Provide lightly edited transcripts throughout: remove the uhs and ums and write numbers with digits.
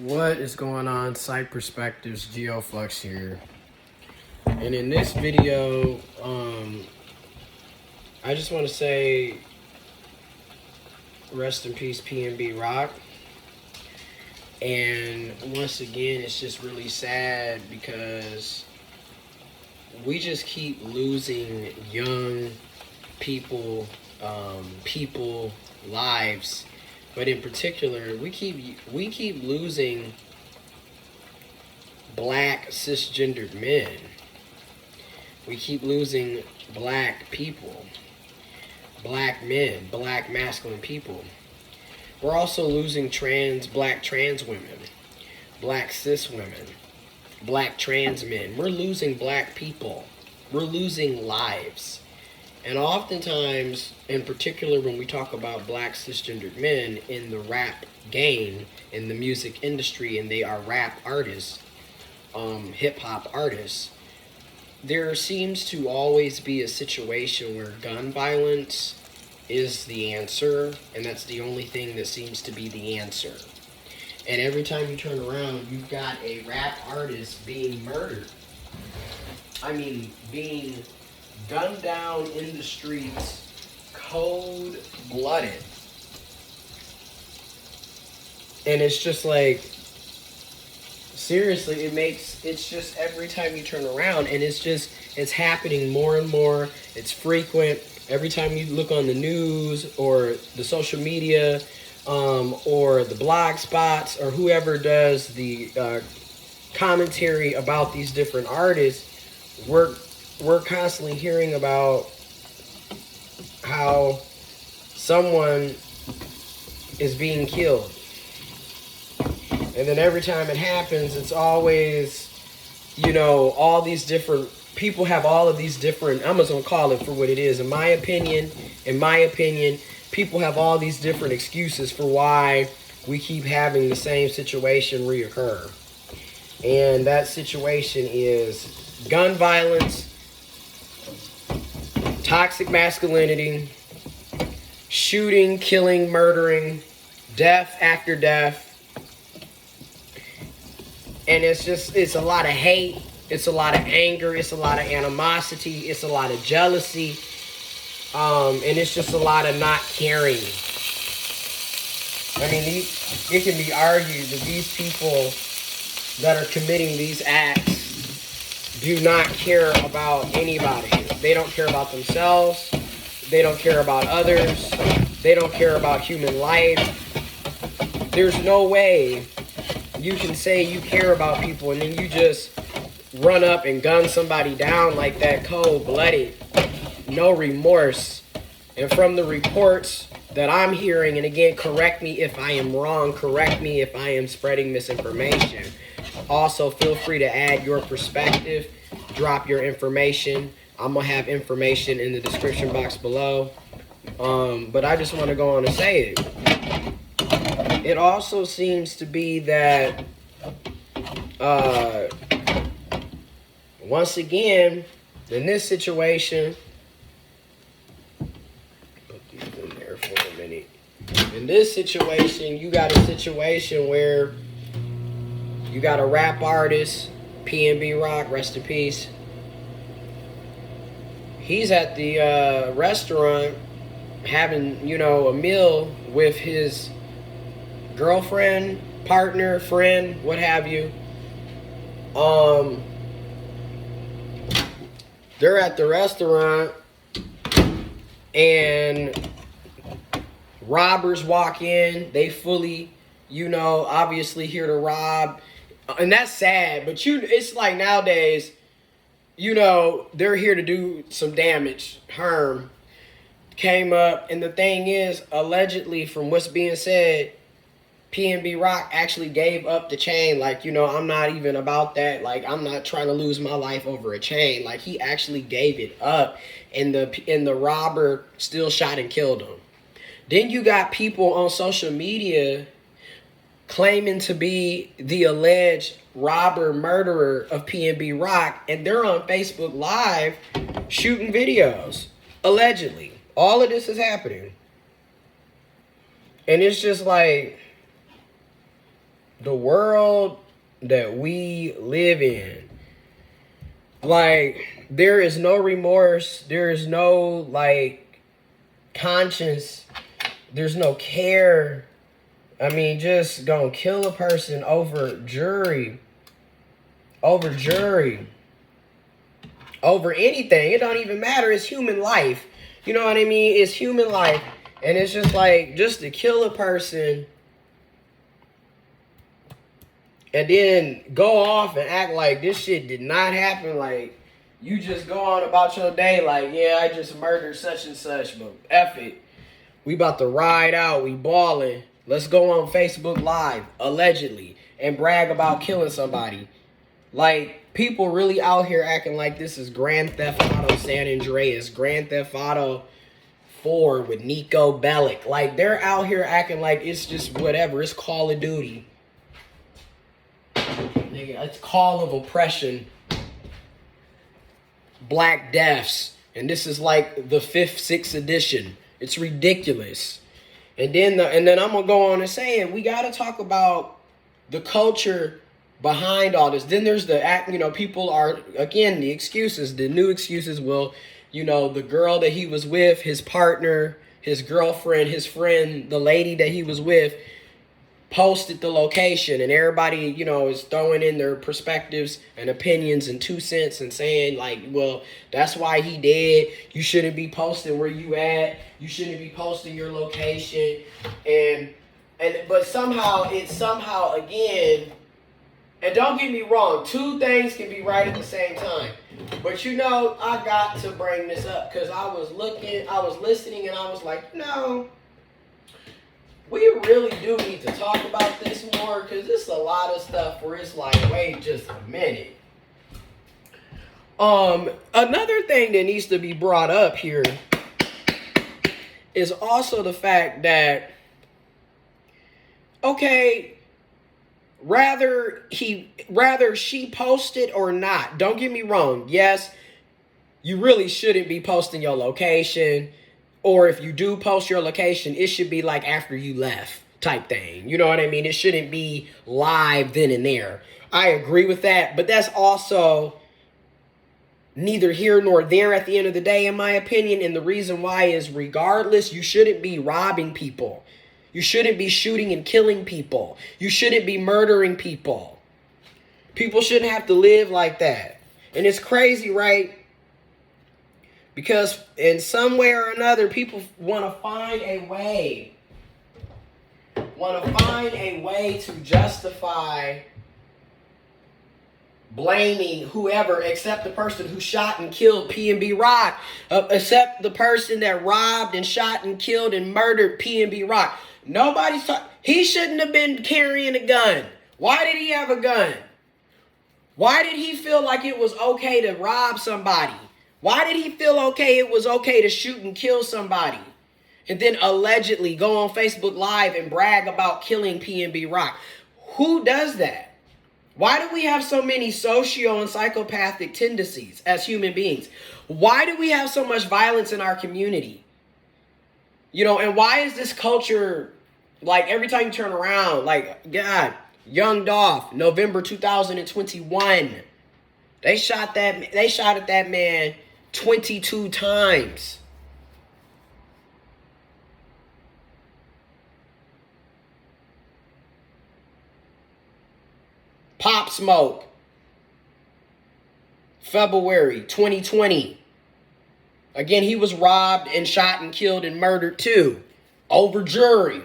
What is going on? Site Perspectives, Geoflux here. And in this video, I just want to say rest in peace PNB Rock. And once again, it's just really sad because we just keep losing young people, lives. But in particular, we keep losing black cisgendered men. We keep losing black people, black men, black masculine people. We're also losing black trans women, black cis women, black trans men. We're losing black people. We're losing lives. And oftentimes, in particular, when we talk about black cisgendered men in the rap game, in the music industry, and they are rap artists, hip-hop artists, there seems to always be a situation where gun violence is the answer, and that's the only thing that seems to be the answer. And every time you turn around, you've got a rap artist being murdered. I mean, being gunned down in the streets, cold-blooded. And it's just like, seriously, it's just every time you turn around, and it's happening more and more. It's frequent. Every time you look on the news or the social media, or the blog spots, or whoever does the commentary about these different artists, we're constantly hearing about how someone is being killed. And then every time it happens, it's always, all these different people have all of these different, I'm just going to call it for what it is. In my opinion, people have all these different excuses for why we keep having the same situation reoccur. And that situation is gun violence, toxic masculinity, shooting, killing, murdering, death after death. And it's a lot of hate, it's a lot of anger, it's a lot of animosity, it's a lot of jealousy, and it's just a lot of not caring. I mean, it can be argued that these people that are committing these acts do not care about anybody. They don't care about themselves. They don't care about others. They don't care about human life. There's no way you can say you care about people and then you just run up and gun somebody down like that, cold-blooded, no remorse. And from the reports that I'm hearing, and again, correct me if I am wrong, correct me if I am spreading misinformation. Also, feel free to add your perspective, drop your information. I'm going to have information in the description box below. But I just want to go on and say it. It also seems to be that, once again, in this situation, put these in there for a minute. In this situation, you got a situation where you got a rap artist, PNB Rock, rest in peace. He's at the restaurant having, a meal with his girlfriend, partner, friend, what have you. They're at the restaurant and robbers walk in. They fully, obviously here to rob. And that's sad, but it's like nowadays, they're here to do some damage, harm. Came up, and the thing is, allegedly, from what's being said, PNB Rock actually gave up the chain. Like, I'm not even about that. Like, I'm not trying to lose my life over a chain. Like, he actually gave it up, and the robber still shot and killed him. Then you got people on social media claiming to be the alleged robber, murderer of PNB Rock, and they're on Facebook Live shooting videos, allegedly. All of this is happening. And it's just like, the world that we live in, like, there is no remorse, there is no, like, conscience, there's no care. I mean, just gonna kill a person over jury, over anything. It don't even matter. It's human life. You know what I mean? It's human life. And it's just like, just to kill a person and then go off and act like this shit did not happen. Like, you just go on about your day like, yeah, I just murdered such and such, but F it. We about to ride out. We balling. Let's go on Facebook Live, allegedly, and brag about killing somebody. Like, people really out here acting like this is Grand Theft Auto San Andreas, Grand Theft Auto 4 with Nico Bellic. Like, they're out here acting like it's just whatever. It's Call of Duty. Nigga, it's Call of Oppression. Black Deaths. And this is like the 5th, 6th edition. It's ridiculous. And then I'm gonna go on and say, we gotta talk about the culture behind all this. Then there's the act, people are, again, the excuses, the new excuses will, the girl that he was with, his partner, his girlfriend, his friend, the lady that he was with, posted the location, and everybody, is throwing in their perspectives and opinions and 2 cents and saying like, well, that's why he dead. You shouldn't be posting where you at. You shouldn't be posting your location. But somehow again, and don't get me wrong, 2 things can be right at the same time. But I got to bring this up because I was listening, and I was like, we really do need to talk about this more, because it's a lot of stuff where it's like, wait just a minute. Another thing that needs to be brought up here is also the fact that, okay, rather she posted or not, don't get me wrong, yes, you really shouldn't be posting your location. Or if you do post your location, it should be like after you left type thing. You know what I mean? It shouldn't be live then and there. I agree with that. But that's also neither here nor there at the end of the day, in my opinion. And the reason why is, regardless, you shouldn't be robbing people. You shouldn't be shooting and killing people. You shouldn't be murdering people. People shouldn't have to live like that. And it's crazy, right? Because in some way or another, people want to find a way to justify blaming whoever, except the person who shot and killed PNB Rock, except the person that robbed and shot and killed and murdered PNB Rock. He shouldn't have been carrying a gun. Why did he have a gun? Why did he feel like it was okay to rob somebody? Why did he feel it was okay to shoot and kill somebody? And then allegedly go on Facebook Live and brag about killing PNB Rock. Who does that? Why do we have so many socio and psychopathic tendencies as human beings? Why do we have so much violence in our community? And why is this culture, like, every time you turn around, like, God, Young Dolph, November 2021, they shot at that man 22 times. Pop Smoke, February 2020. Again, he was robbed and shot and killed and murdered too, over jury.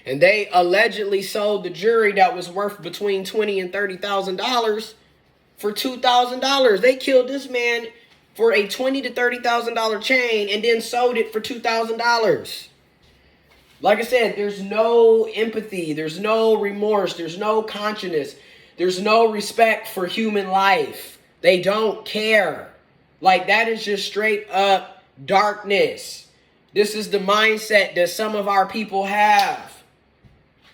And they allegedly sold the jury that was worth between $20,000 and $30,000 for $2,000. They killed this man for a $20,000 to $30,000 chain and then sold it for $2,000. Like I said, there's no empathy, there's no remorse, there's no conscience, there's no respect for human life. They don't care. Like, that is just straight up darkness. This is the mindset that some of our people have.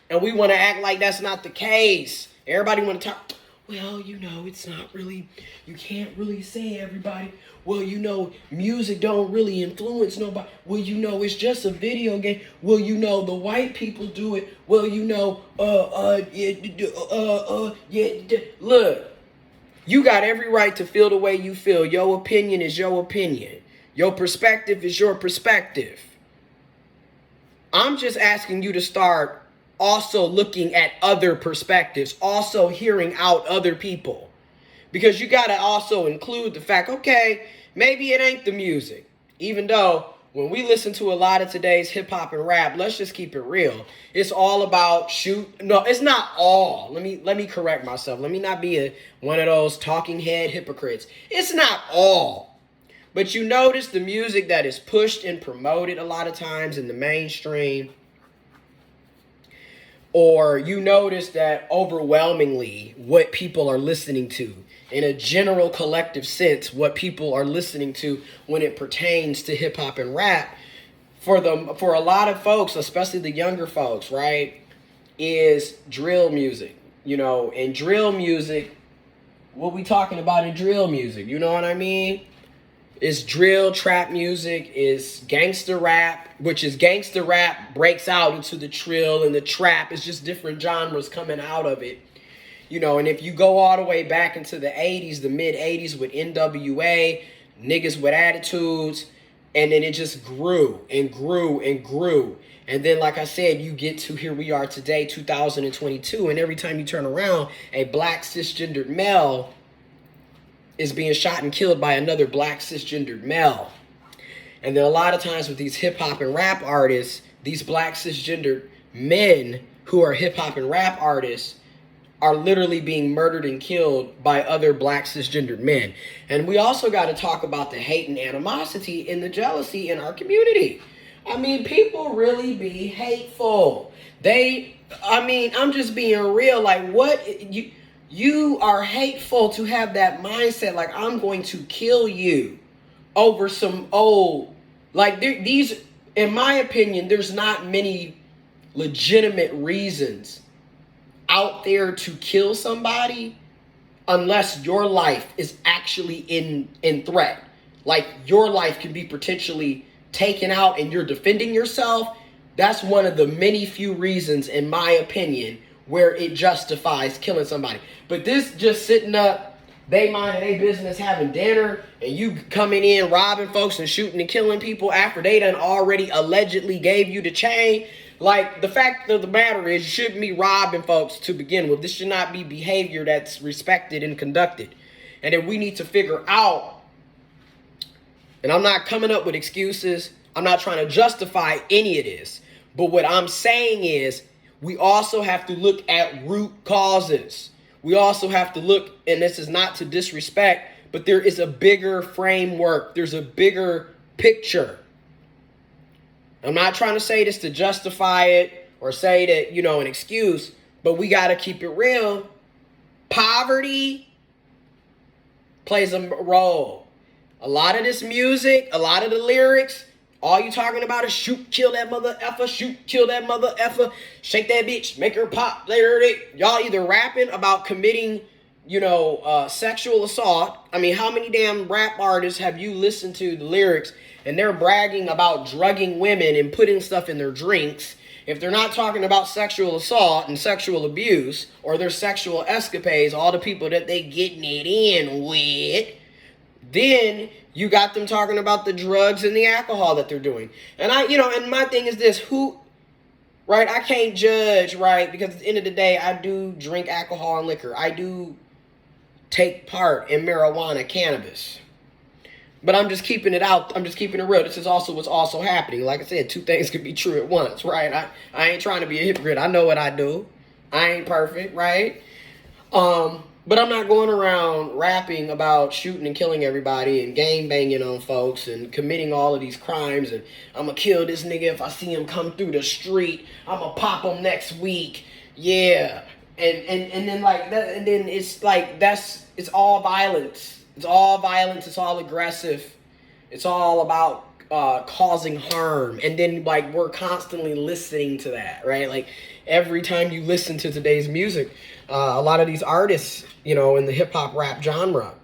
And we want to act like that's not the case. Everybody want to talk, well, it's not really, you can't really say everybody. Well, music don't really influence nobody. Well, it's just a video game. Well, the white people do it. Well, look, you got every right to feel the way you feel. Your opinion is your opinion. Your perspective is your perspective. I'm just asking you to start also looking at other perspectives, also hearing out other people. Because you got to also include the fact, okay, maybe it ain't the music. Even though when we listen to a lot of today's hip hop and rap, let's just keep it real. It's all about No, it's not all. Let me correct myself. Let me not be one of those talking head hypocrites. It's not all. But you notice the music that is pushed and promoted a lot of times in the mainstream, or you notice that overwhelmingly what people are listening to, in a general collective sense, what people are listening to when it pertains to hip hop and rap, for a lot of folks, especially the younger folks, right, is drill music. And drill music, what we talking about in drill music, you know what I mean? It's drill, trap music, is gangster rap, which is gangster rap breaks out into the trill and the trap. It's just different genres coming out of it. And if you go all the way back into the 80s, the mid 80s with NWA, niggas with attitudes, and then it just grew and grew and grew. And then, like I said, you get to here we are today, 2022, and every time you turn around, a black cisgendered male is being shot and killed by another black cisgendered male. And then a lot of times with these hip hop and rap artists, these black cisgendered men who are hip hop and rap artists are literally being murdered and killed by other black cisgendered men. And we also got to talk about the hate and animosity and the jealousy in our community. People really be hateful. I'm just being real. Like, what you are hateful to have that mindset, like I'm going to kill you over some old, like these, in my opinion, there's not many legitimate reasons out there to kill somebody unless your life is actually in threat. Like your life can be potentially taken out and you're defending yourself. That's one of the many few reasons, in my opinion, where it justifies killing somebody. But this just sitting up, they minding their business having dinner, and you coming in robbing folks and shooting and killing people after they done already allegedly gave you the chain. Like, the fact of the matter is, you shouldn't be robbing folks to begin with. This should not be behavior that's respected and conducted. And then we need to figure out, and I'm not coming up with excuses, I'm not trying to justify any of this, but what I'm saying is, we also have to look at root causes. We also have to look, and this is not to disrespect, but there is a bigger framework. There's a bigger picture. I'm not trying to say this to justify it or say that, an excuse, but we got to keep it real. Poverty plays a role. A lot of this music, a lot of the lyrics, all you talking about is shoot, kill that mother effer, shoot, kill that mother effer, shake that bitch, make her pop. Y'all either rapping about committing, sexual assault. How many damn rap artists have you listened to the lyrics and they're bragging about drugging women and putting stuff in their drinks? If they're not talking about sexual assault and sexual abuse or their sexual escapades, all the people that they getting it in with, then you got them talking about the drugs and the alcohol that they're doing. And and my thing is this, I can't judge, right? Because at the end of the day, I do drink alcohol and liquor. I do take part in marijuana, cannabis. But I'm just keeping it out. I'm just keeping it real. This is also what's also happening. Like I said, two things could be true at once, right? I ain't trying to be a hypocrite. I know what I do. I ain't perfect, right? But I'm not going around rapping about shooting and killing everybody and gang banging on folks and committing all of these crimes. And I'm going to kill this nigga if I see him come through the street. I'm going to pop him next week. Yeah. And then like that. And then it's like, it's all violence. It's all violence. It's all aggressive. It's all about causing harm, and then like we're constantly listening to that, right? Like every time you listen to today's music, a lot of these artists, you know, in the hip hop rap genre,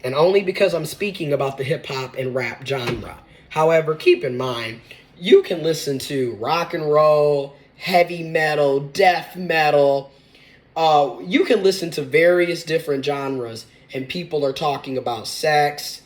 and only because I'm speaking about the hip hop and rap genre. However, keep in mind, you can listen to rock and roll, heavy metal, death metal. You can listen to various different genres, and people are talking about sex,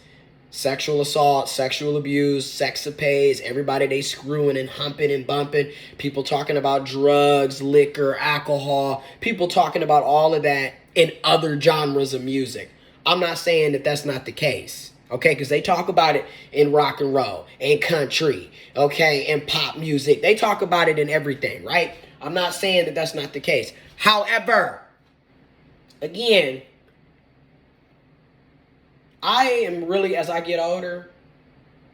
sexual assault, sexual abuse, sexapades, everybody they screwing and humping and bumping, people talking about drugs, liquor, alcohol, people talking about all of that in other genres of music. I'm not saying that that's not the case, okay? Because they talk about it in rock and roll, and country, okay, and pop music. They talk about it in everything, right? I'm not saying that that's not the case. However, again, I am really, as I get older,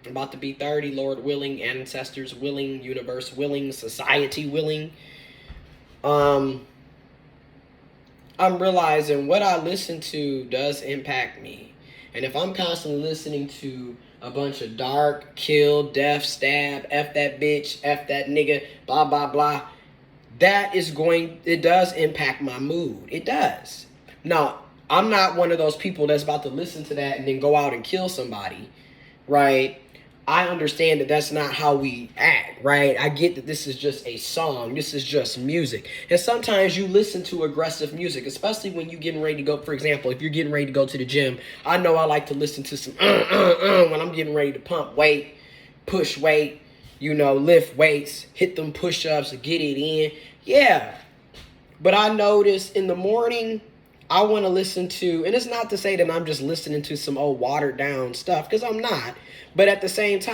I'm about to be 30, Lord willing, ancestors willing, universe willing, society willing. I'm realizing what I listen to does impact me. And if I'm constantly listening to a bunch of dark, kill, death, stab, F that bitch, F that nigga, blah, blah, blah, it does impact my mood. It does. Now, I'm not one of those people that's about to listen to that and then go out and kill somebody, right? I understand that that's not how we act, right? I get that this is just a song. This is just music. And sometimes you listen to aggressive music, especially when you're getting ready to go. For example, if you're getting ready to go to the gym, I know I like to listen to some when I'm getting ready to pump weight, push weight, you know, lift weights, hit them push-ups, get it in. Yeah. But I notice in the morning, I want to listen to, and it's not to say that I'm just listening to some old watered down stuff, because I'm not. But at the same time,